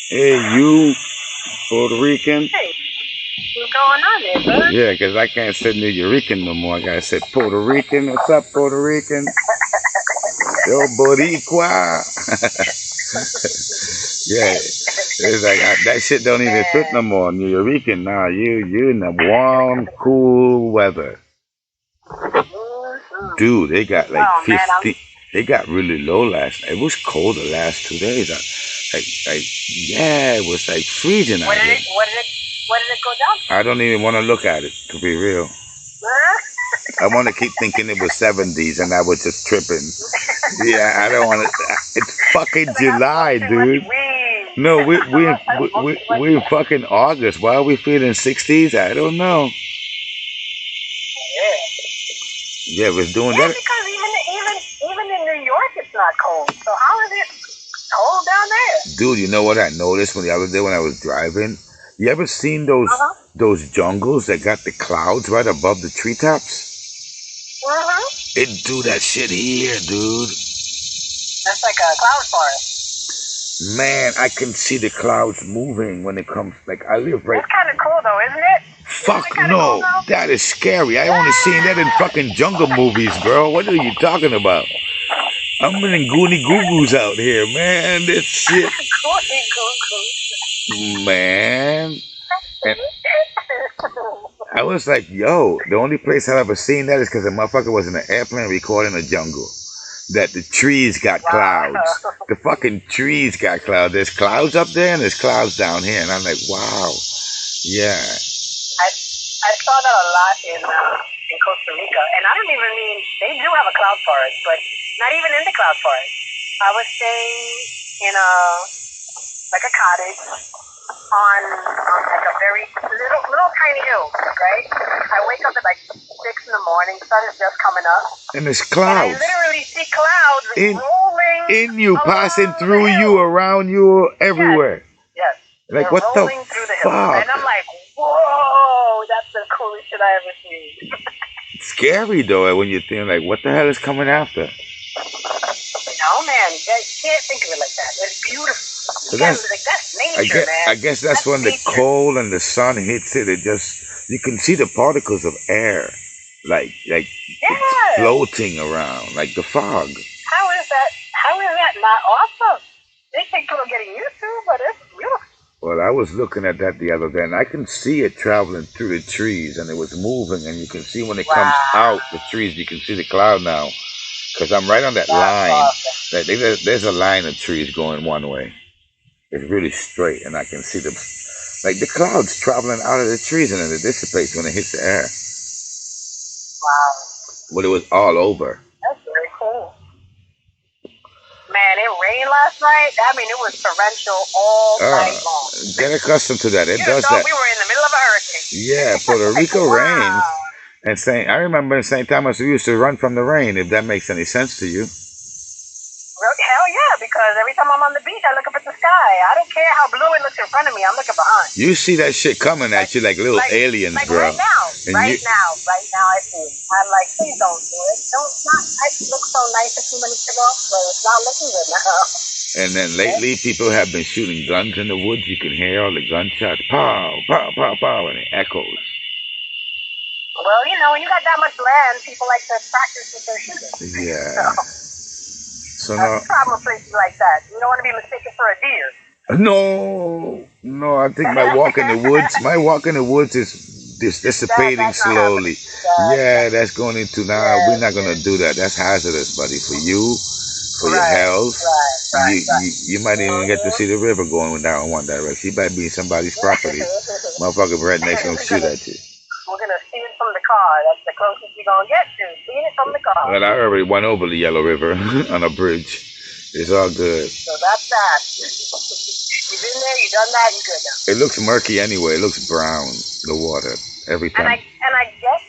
Hey, you Puerto Rican? Hey, what's going on there, bud? Yeah, 'cause I can't say New Rican no more. I gotta say Puerto Rican. What's up, Puerto Rican? Yo, Boricua. Yeah, it's like that shit don't even fit no Man. more. New Rican, nah, you in the warm, cool weather, Mm-hmm. dude. They got like Oh man, 50. They got really low last night. It was cold the last 2 days. Yeah, it was like freezing what out did here. it go down to? I don't even want to look at it, to be real. Huh? I want to keep thinking it was 70s and I was just tripping. Yeah, I don't want to. It's fucking Like, I July, smoked too much dude. weed. No, I smoked too much we in weed. fucking August. Why are we feeling 60s? I don't know. Yeah. Yeah, we're doing Yeah, that. because even in New York it's not cold. So how is it cold down there? Dude, you know what I noticed when the other day when I was driving? You ever seen Uh-huh. those jungles that got the clouds right above the treetops? Uh-huh. It do that shit here, dude. That's like a cloud forest. Man, I can see the clouds moving when it comes. Like I live right. That's kind of cool though, isn't it? Isn't Fuck it kind of cool no, though? that is scary. I only seen that in fucking jungle movies, bro. What are you talking about? I'm in Goonie Goo Goos out here, man. This shit, man. And I was like, yo, the only place I've ever seen that is because a motherfucker was in an airplane recording a jungle. That the trees got Wow. clouds. The fucking trees got clouds. There's clouds up there and there's clouds down here. And I'm like, wow. Yeah. I saw that a lot in Costa Rica, and I don't even mean they do have a cloud forest, but not even in the cloud forest. I was staying in a cottage on like a very little tiny hill, right? I wake up at like 6 in the morning, sun is just coming up, And there's and I clouds literally see clouds in rolling in you, passing along the through hill. you, around you, everywhere. Yes, Like they're what the rolling through the hill, fuck? and I'm like, whoa, that's the coolest shit I ever seen. It's scary though when you think like, what the hell is coming after? No, man, you can't think of it like that. It's beautiful. So That's nature, man. I guess that's when the nature. cold and the sun hits it. It just you can see the particles of air, like Yeah. floating around, like the fog. How is that not awesome? They take people getting used to, but it's beautiful. Well, I was looking at that the other day, and I can see it traveling through the trees, and it was moving, and you can see when it comes out the trees, you can see the cloud now, because I'm right on that line. Awesome. There's a line of trees going one way. It's really straight, and I can see them, like the clouds traveling out of the trees, and then it dissipates when it hits the air. Wow. But it was all over. That's very cool. Man, it rained last night. I mean, it was torrential all night long. Get accustomed to that. It You does thought that. we were in the middle of a hurricane. Yeah, Puerto Rico Wow. rains. And I remember in St. Thomas we used to run from the rain, if that makes any sense to you. Hell yeah, because every time I'm on the beach, I look up at the sky. I don't care how blue it looks in front of me. I'm looking behind. You see that shit coming at you like little aliens, like bro. Right now, And right now, I see it. I'm like, please don't do it. It looked so nice a few minutes ago, but it's not looking good now. And then lately, people have been shooting guns in the woods. You can hear all the gunshots, pow, pow, pow, pow, and it echoes. Well, when you got that much land, people like to practice what they're shooting. Yeah. So that's the problem with places like that. You don't want to be mistaken for a deer. No, I think my walk in the woods is dissipating slowly. Yeah, that's going into now. We're not gonna do that. That's hazardous, buddy, for you, for your health. You might even get to see the river going down one direction. You might be in somebody's property. Motherfucker rednecks gonna shoot at you. We're gonna see it from the car. That's the closest you're gonna get to. Seeing it from the car. Well, I already went over the Yellow River on a bridge. It's all good. So that's that. You've been there, you've done that, you're good now. It looks murky anyway. It looks brown, the water, every time. And I guess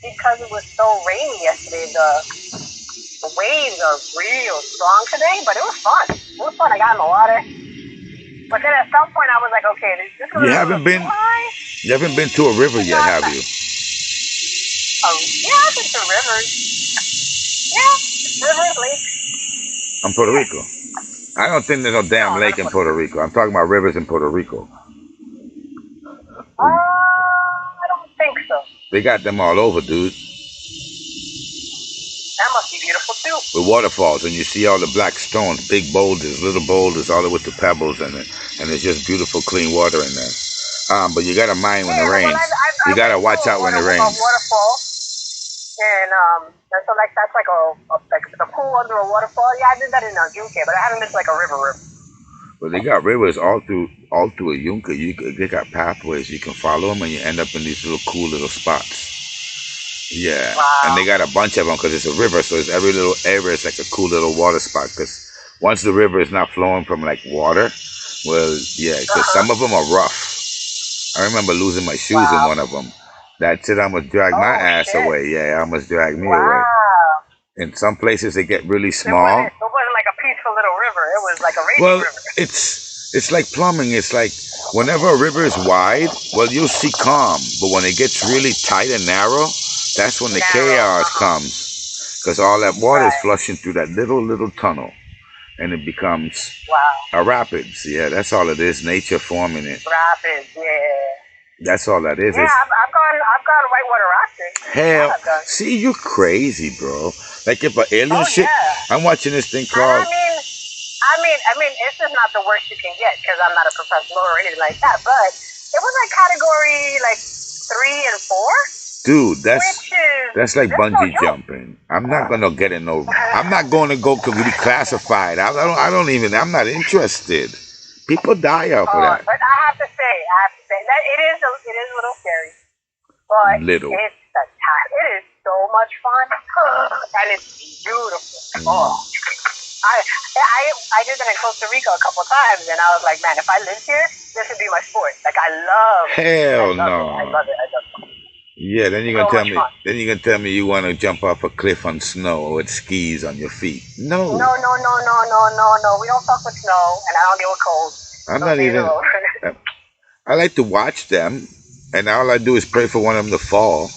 because it was so rainy yesterday, the waves are real strong today, but it was fun. It was fun. I got in the water. But then at some point I was like, okay, this is You haven't been to a river yet, have you? Yeah, I've been to rivers. Yeah, rivers, lakes. I'm Puerto Rico. I don't think there's no No, damn not lake in in Puerto Puerto Rico. Rico. I'm talking about rivers in Puerto Rico. I don't think so. They got them all over, dude. That must be beautiful too. With waterfalls, and you see all the black stones, big boulders, little boulders, all the way to pebbles, and it's just beautiful, clean water in there. But you gotta mind when it Well, rains. You gotta watch out when it a rains. waterfall, and so like that's like a pool under a waterfall. Yeah, I did that in UK, but I haven't been to like a river. But they got rivers all through a Yunka. They got pathways. You can follow them, and you end up in these little cool little spots. Yeah, Wow. and they got a bunch of them because it's a river, so it's every little area is like a cool little water spot. Because once the river is not flowing from like water, well, yeah, because some of them are rough. I remember losing my shoes in one of them. That's it. I almost dragged my ass away. Yeah, I almost dragged me away. In some places, they get really small. It wasn't like a peaceful little river. It was like a raging river. It's like plumbing. It's like whenever a river is wide, well, you'll see calm. But when it gets really tight and narrow, that's when the chaos comes. Because all that water is flushing through that little tunnel. And it becomes a rapids. Yeah, that's all it is. Nature forming it. Rapids, yeah. That's all that is. Yeah, I've gone whitewater rafting. Hell, see, you're crazy, bro. Like if an alien ship. I'm watching this thing called. I mean, it's just not the worst you can get because I'm not a professional or anything like that. But it was like category like 3 and 4. Dude, that's like bungee jumping. I'm not gonna get in no. I'm not going to go be classified. I'm not interested. People die off of that. But I have to say that it is a little scary. But it is so much fun, and it's beautiful. Oh, I did that in Costa Rica a couple times, and I was like, man, if I lived here, this would be my sport. Like I love. Hell no. I love it. Yeah, then you're gonna tell me you want to jump off a cliff on snow with skis on your feet. No. No. We don't fuck with snow, and I don't deal with cold. I'm not even. I like to watch them, and all I do is pray for one of them to fall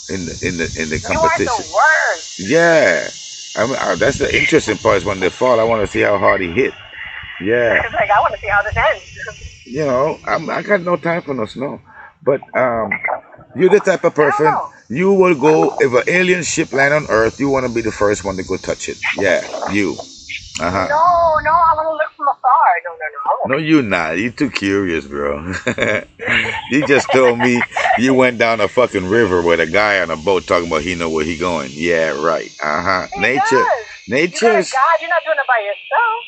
in the competition. You are the worst. Yeah, that's the interesting part. Is when they fall, I want to see how hard he hit. Yeah. It's like I want to see how this ends. You know, I got no time for no snow, but you're the type of person, you will go, if an alien ship land on Earth, you want to be the first one to go touch it. Yeah, you. No, I want to look from afar. No, you're not. You're too curious, bro. You just told me you went down a fucking river with a guy on a boat talking about he know where he going. Yeah, right. Nature. You're not doing it by yourself.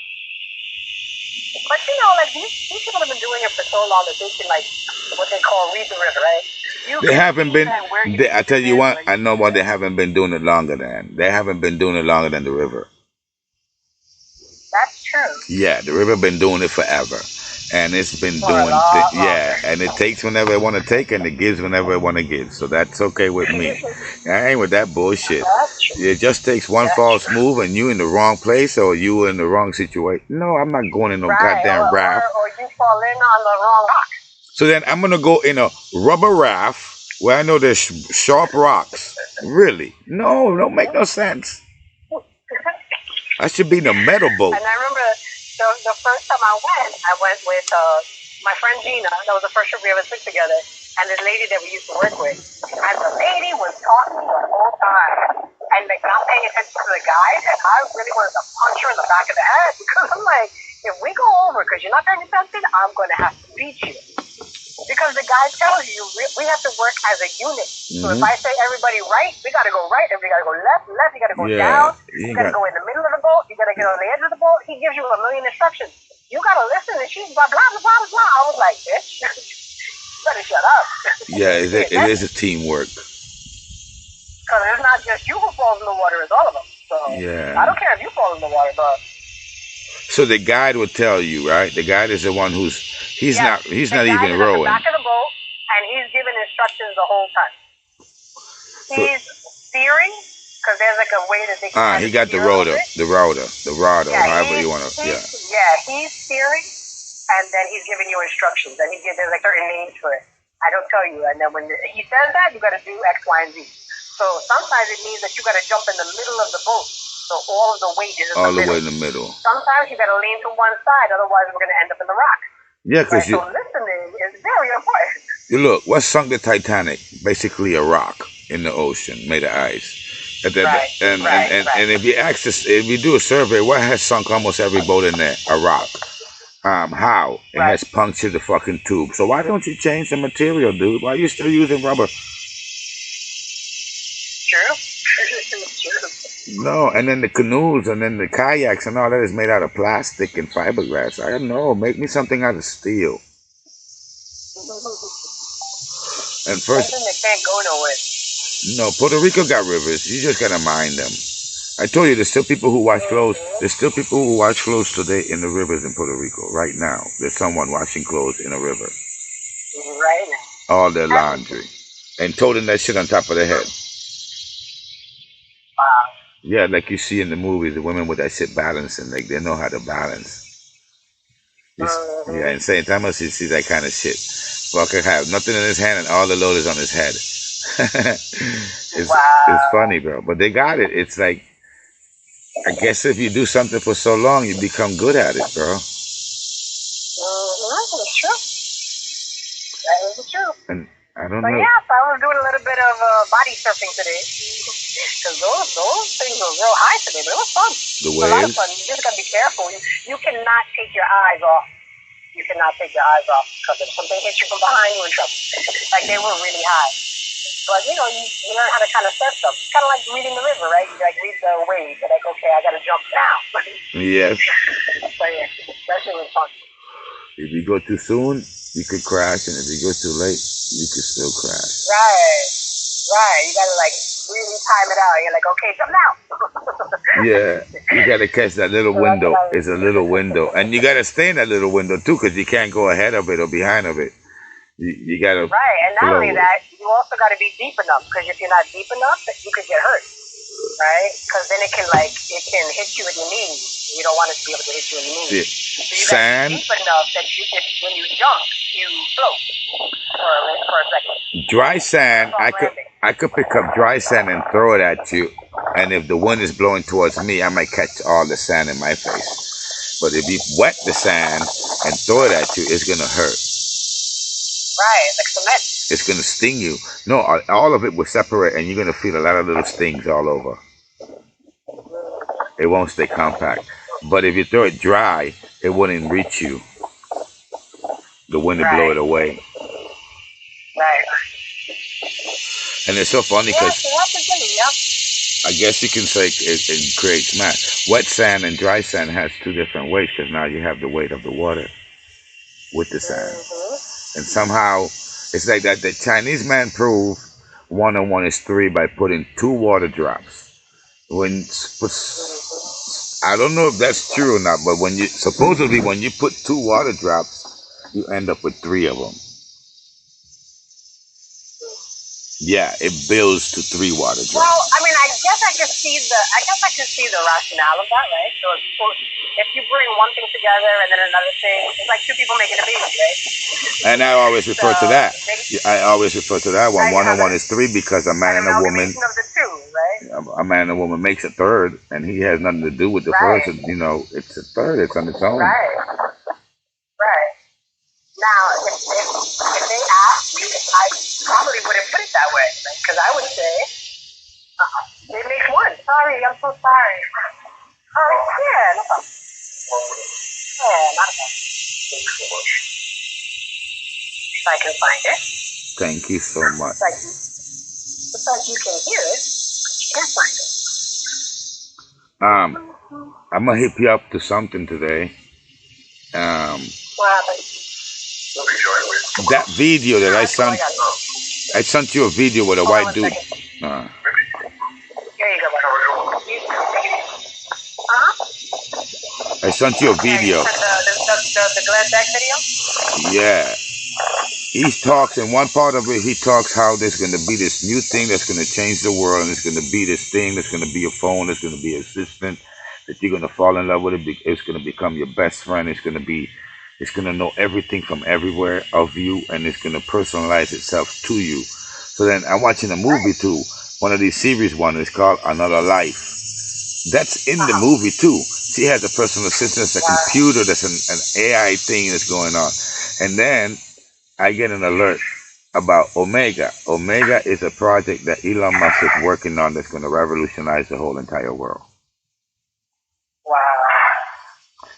But like these people have been doing it for so long that they can, like, what they call read the river, right? They haven't been. I tell you what, I know what they haven't been doing it longer than. They haven't been doing it longer than the river. That's true. Yeah, the river been doing it forever, and it's been doing. And it takes whenever it want to take, and it gives whenever it want to give. So that's okay with me. I ain't with that bullshit. It just takes one false move, and you in the wrong place, or you in the wrong situation. No, I'm not going in no goddamn raft. Or you fall in on the wrong rock. So then I'm going to go in a rubber raft where I know there's sharp rocks. Really? No, don't make no sense. I should be in a metal boat. And I remember the first time I went with my friend Gina. That was the first trip we ever took together. And this lady that we used to work with. And the lady was talking the whole time. And like not paying attention to the guide. And I really wanted to punch her in the back of the head. Because I'm like, if we go over because you're not paying attention, I'm going to have to beat you. Because the guy tells you we have to work as a unit. So if I say everybody right, we got to go right. If we got to go left, you got to go down. You got to go in the middle of the boat. You got to get on the edge of the boat. He gives you a million instructions. You got to listen, and she's blah, blah, blah, blah, blah. I was like, bitch, you better shut up. Yeah, it is a teamwork. Because it's not just you who falls in the water, it's all of us. So I don't care if you fall in the water, but... So the guide will tell you, right? The guide is the one he's not even rowing. He's back of the boat, and he's giving instructions the whole time. He's steering, because there's like a way that they can... he got the rudder, however you want to... Yeah, he's steering, and then he's giving you instructions, and there's like certain names for it. I don't tell you, and then when he says that, you got to do X, Y, and Z. So sometimes it means that you got to jump in the middle of the boat. So all of the weight is in all the the way middle. in the middle. Sometimes you got to lean to one side, otherwise we're going to end up in the rock. Yeah, because Right? So listening is very important. you look, what sunk the Titanic? Basically a rock in the ocean made of ice. And if you ask this, if you do a survey, what has sunk almost every boat in there? A rock. How? It has punctured the fucking tube. So why don't you change the material, dude? Why are you still using rubber? True. No, and then the canoes and then the kayaks and all that is made out of plastic and fiberglass. I don't know. Make me something out of steel. And first, they can't go nowhere. No, Puerto Rico got rivers. You just gotta mind them. I told you, there's still people who wash clothes. There's still people who wash clothes today in the rivers in Puerto Rico. Right now, there's someone washing clothes in a river. Right now. All their laundry. And toting that shit on top of their head. Wow. Yeah, like you see in the movies, the women with that shit balancing. Like, they know how to balance. Yeah, in St. Thomas, you see that kind of shit. Fucker have nothing in his hand and all the load is on his head. It's funny, bro. But they got it. It's like, I guess if you do something for so long, you become good at it, bro. That's true. That is true. And I don't but know. Yeah, so I was doing a little bit of body surfing today. Because those things were real high today, but it was fun. The waves? It was a lot of fun. You just got to be careful. You cannot take your eyes off. You cannot take your eyes off. Because if something hits you from behind, you're in trouble. Like, they were really high. But, you learn how to kind of surf them. It's kind of like reading the river, right? You, read the waves. You're like, okay, I got to jump now. Yes. But, yeah, that shit was fun. If you go too soon, you could crash. And if you go too late, you could still crash. Right. You got to, really time it out. You're like, okay, jump now. Yeah. You got to catch that little window. It's a little window. And you got to stay in that little window, too, because you can't go ahead of it or behind of it. You got to. Right, and not only that, you also got to be deep enough, because if you're not deep enough, you could get hurt, right? Because then it can hit you in the knees. You don't want it to be able to hit you in the knees. Yeah. So you got to be deep enough that when you jump, you float for a second. Dry sand, I could pick up dry sand and throw it at you, and if the wind is blowing towards me, I might catch all the sand in my face. But if you wet the sand and throw it at you, it's gonna hurt. Right, like cement. It's going to sting you. No, all of it will separate, and you're going to feel a lot of little stings all over. It won't stay compact. But if you throw it dry, it wouldn't reach you. The wind will blow it away. Right. And it's so funny because I guess you can say it creates mass. Wet sand and dry sand has two different weights, because now you have the weight of the water with the sand. And somehow, it's like that the Chinese man proved 1 and 1 is 3 by putting 2 water drops. I don't know if that's true or not, but supposedly when you put 2 water drops, you end up with 3 of them. Yeah, it builds to 3 water drops. Well, I mean, I guess I can see the rationale of that, right? So if you bring one thing together and then another thing, it's like 2 people making a baby, right? And I always refer to that. I always refer to that one. 1 and 1 is 3, because a man and a woman. Of the 2, right? A man and a woman makes a third, and he has nothing to do with the first. It's a third. It's on its own. Right. Now, if they asked me, I probably wouldn't put it that way, because I would say, they make 1. Sorry, I'm so sorry. Oh, yeah, no problem. Yeah, not a problem. If I can find it. Thank you so much. It's like you can hear it, but you can't find it. I'm gonna hit you up to something today. What happened? That video that I sent you a video with a white dude. Here you go. I sent you a video. The Glenn Beck video? Yeah. He talks, in one part of it, he talks how there's going to be this new thing that's going to change the world, and it's going to be this thing that's going to be a phone, it's going to be an assistant, that you're going to fall in love with it, it's going to become your best friend, it's going to know everything from everywhere of you, and it's going to personalize itself to you. So then I'm watching a movie too, one of these series one, it's called Another Life. That's in the movie too. She has a personal assistant, that's a Wow. computer, that's an AI thing that's going on. And then I get an alert about Omega. Omega is a project that Elon Musk is working on that's going to revolutionize the whole entire world. Wow.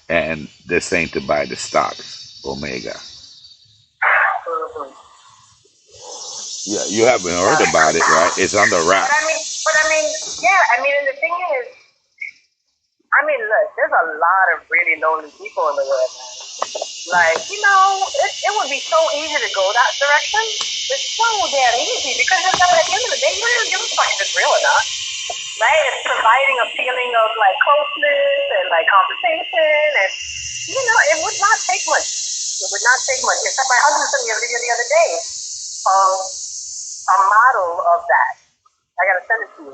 And they're saying to buy the stocks, Omega. Mhm. Yeah, you haven't heard about it, right? It's on the wrap. But I mean, yeah. I mean, and the thing is, I mean, look, there's a lot of really lonely people in the world, man. Like, you know, it would be so easy to go that direction. It's so damn easy because at the end of the day, you don't give a fuck if it's real or not, right? It's providing a feeling of like closeness and like conversation, and you know, it would not take much. It would not take much. In fact, my husband sent me a video the other day of a model of that. I gotta send it to you.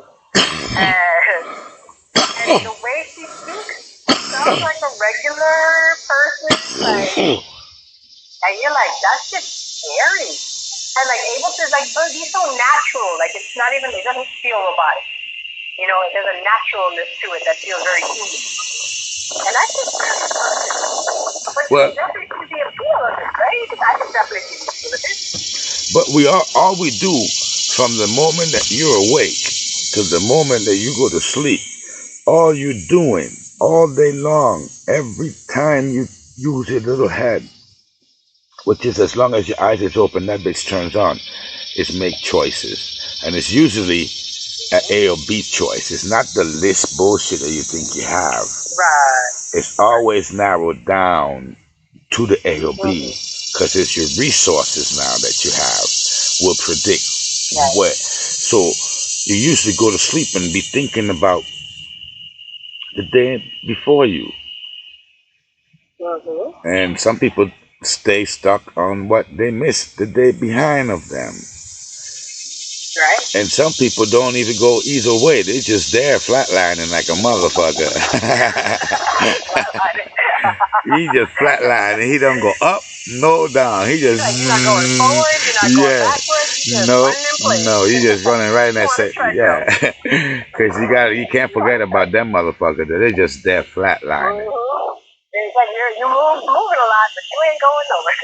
And the way she speaks sounds like a regular person, like, and you're like, that's just scary. And like able to like be so natural, like it's not even, it doesn't feel robotic. You know, there's a naturalness to it that feels very human. And I think that's fun. But Well, you definitely see the appeal of it, right? I can definitely see the appeal of it. but all we do from the moment that you're awake to the moment that you go to sleep, all you're doing all day long, every time you use your little head, which is as long as your eyes is open, that bitch turns on, is make choices. And it's usually an A or B choice. It's not the list bullshit that you think you have. Right. It's always narrowed down to the A or B because it's your resources now that you have will predict Right. what. So you usually go to sleep and be thinking about the day before you. Mm-hmm. And some people stay stuck on what they missed the day behind of them. Right. And some people don't even go either way. They just there flatlining like a motherfucker. He just flatlining. He don't go up, no down. He just Like you're not going forward, you're not going backwards, you're just running in place. no. He just running right in that On a set. Yeah, because you can't forget about them motherfuckers. They're just there flatlining. Mm-hmm. It's like you're moving a lot, but you ain't going nowhere.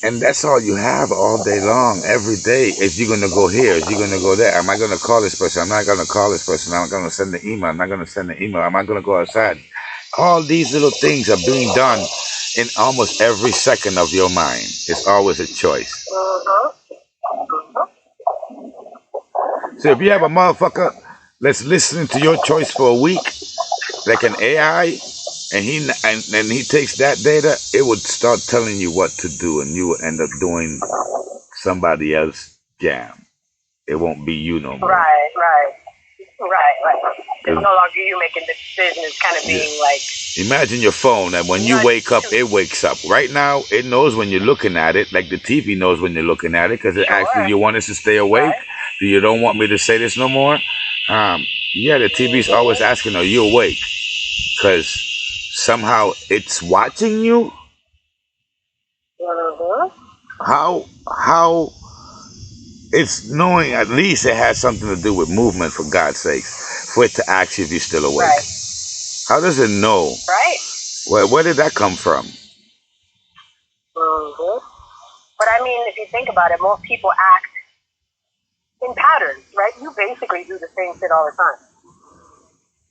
And that's all you have all day long, every day. Is you gonna go here? Is you gonna go there? Am I gonna call this person? I'm not gonna call this person. I'm gonna send the email. I'm not gonna send the email. Am I gonna go outside? All these little things are being done in almost every second of your mind. It's always a choice. So if you have a motherfucker that's listening to your choice for a week, like an AI, and he takes that data, it would start telling you what to do, and you would end up doing somebody else's jam. It won't be you no more. Right. It's no longer you making the decision. It's kind of being like. Imagine your phone that when you wake up, it wakes up. Right now, it knows when you're looking at it, like the TV knows when you're looking at it, because it asks you, you want us to stay awake? Right. Do you don't want me to say this no more? Yeah, the TV's always asking, are you awake? Because somehow it's watching you. How it's knowing, at least it has something to do with movement, for God's sakes, for it to ask you if you're still awake. Right. How does it know? Right. Where did that come from? But I mean, if you think about it, most people act in patterns, right? You basically do the same shit all the time.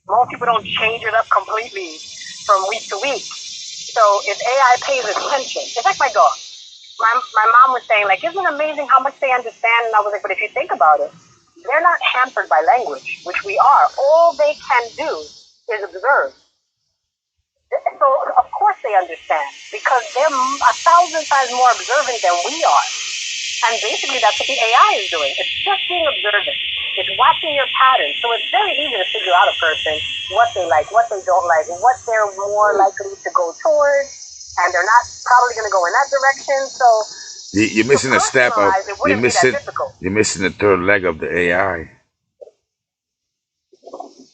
Most people don't change it up completely from week to week. So if AI pays attention, it's like my dog. My mom was saying, like, isn't it amazing how much they understand? And I was like, but if you think about it, they're not hampered by language, which we are. All they can do is observe. So, of course they understand, because they're 1,000 times more observant than we are. And basically that's what the AI is doing. It's just being observant. It's watching your patterns. So it's very easy to figure out a person, what they like, what they don't like, what they're more likely to go towards. And they're not probably going to go in that direction. So you're missing a step of. You're missing the third leg of the AI.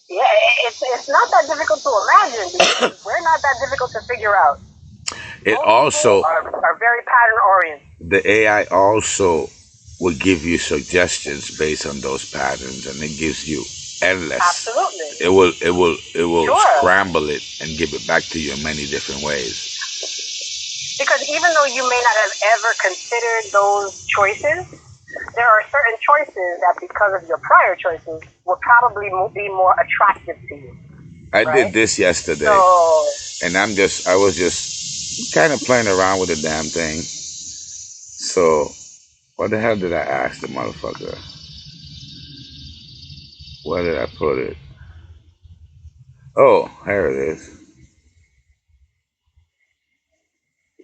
Yeah, it's not that difficult to imagine, because we're not that difficult to figure out. It also are very pattern oriented. The AI also will give you suggestions based on those patterns, and it gives you endless. Absolutely. It will Sure. scramble it and give it back to you in many different ways. Because even though you may not have ever considered those choices, there are certain choices that, because of your prior choices, will probably be more attractive to you. I Right? did this yesterday, So, and I was just kind of playing around with the damn thing. So, what the hell did I ask the motherfucker? Where did I put it? Oh, here it is.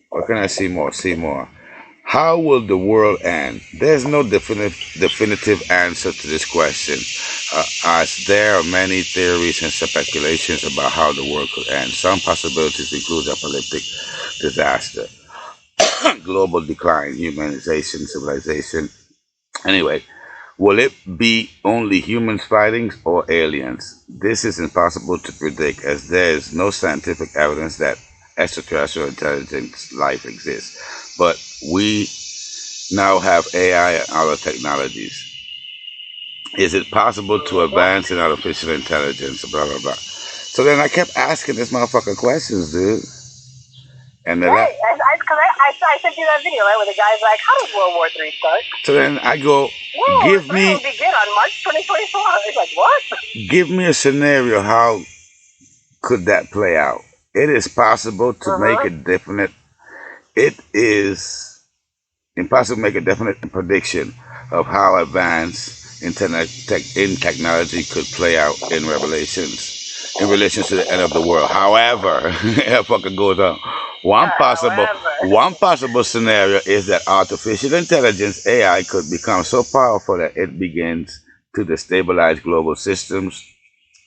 What can I see more? See more. How will the world end? There's no definitive answer to this question, as there are many theories and speculations about how the world could end. Some possibilities include apocalyptic disaster, global decline, humanization, civilization. Anyway, will it be only humans fighting or aliens? This is impossible to predict, as there is no scientific evidence that extraterrestrial intelligent life exists. But we now have AI and other technologies. Is it possible to advance in artificial intelligence? Blah, blah, blah. So then I kept asking this motherfucker questions, dude. And then right. I sent you that video, right, where the guy's like, how does World War III start? so then I go, World give War III me will begin on March 2024. It's like, what? give me a scenario. How could that play out? It is possible to make a definite. It is impossible to make a definite prediction of how advanced in technology could play out in Revelations in relation to the end of the world. However, it fucking goes on. One possible scenario is that artificial intelligence (AI) could become so powerful that it begins to destabilize global systems,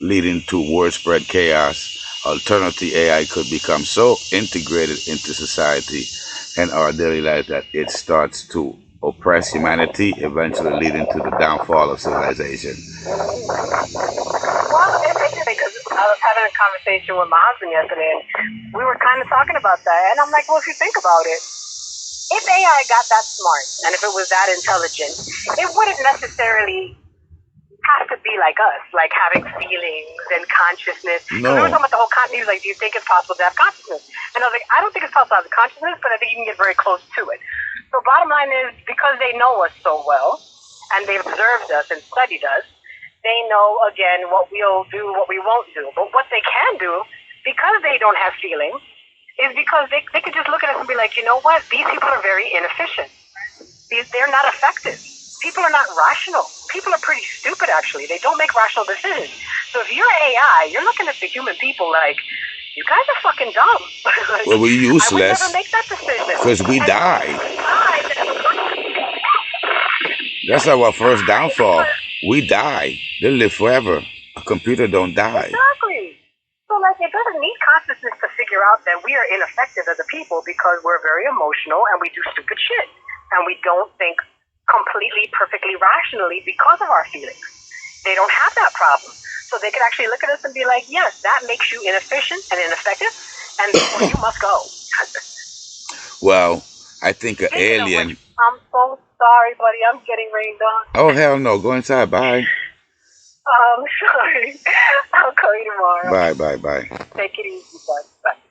leading to widespread chaos. Alternatively, AI could become so integrated into society and our daily life that it starts to oppress humanity, eventually leading to the downfall of civilization. Well, it's interesting because I was having a conversation with my husband yesterday, and we were kind of talking about that. And I'm like, well, if you think about it, if AI got that smart and if it was that intelligent, it wouldn't necessarily have to be like us, like having feelings and consciousness. No. We were talking about the whole consciousness. He was like, do you think it's possible to have consciousness? And I was like, I don't think it's possible to have consciousness, but I think you can get very close to it. So bottom line is, because they know us so well, and they've observed us and studied us, they know, again, what we'll do, what we won't do. But what they can do, because they don't have feelings, is because they can just look at us and be like, you know what? These people are very inefficient. They're not effective. People are not rational. People are pretty stupid, actually. They don't make rational decisions. So if you're AI, you're looking at the human people like, you guys are fucking dumb. Like, well, we're useless. I would never make that decision. Because we die. That's our first downfall. We die. They live forever. A computer don't die. Exactly. So, like, it doesn't need consciousness to figure out that we are ineffective as a people because we're very emotional and we do stupid shit. And we don't think completely, perfectly rationally because of our feelings. They don't have that problem. So they can actually look at us and be like, yes, that makes you inefficient and ineffective, and therefore you must go. Well, I think an alien... Which, I'm so sorry, buddy. I'm getting rained on. Oh, hell no. Go inside. Bye. I'm sorry. I'll call you tomorrow. Bye. Take it easy, bud. Bye.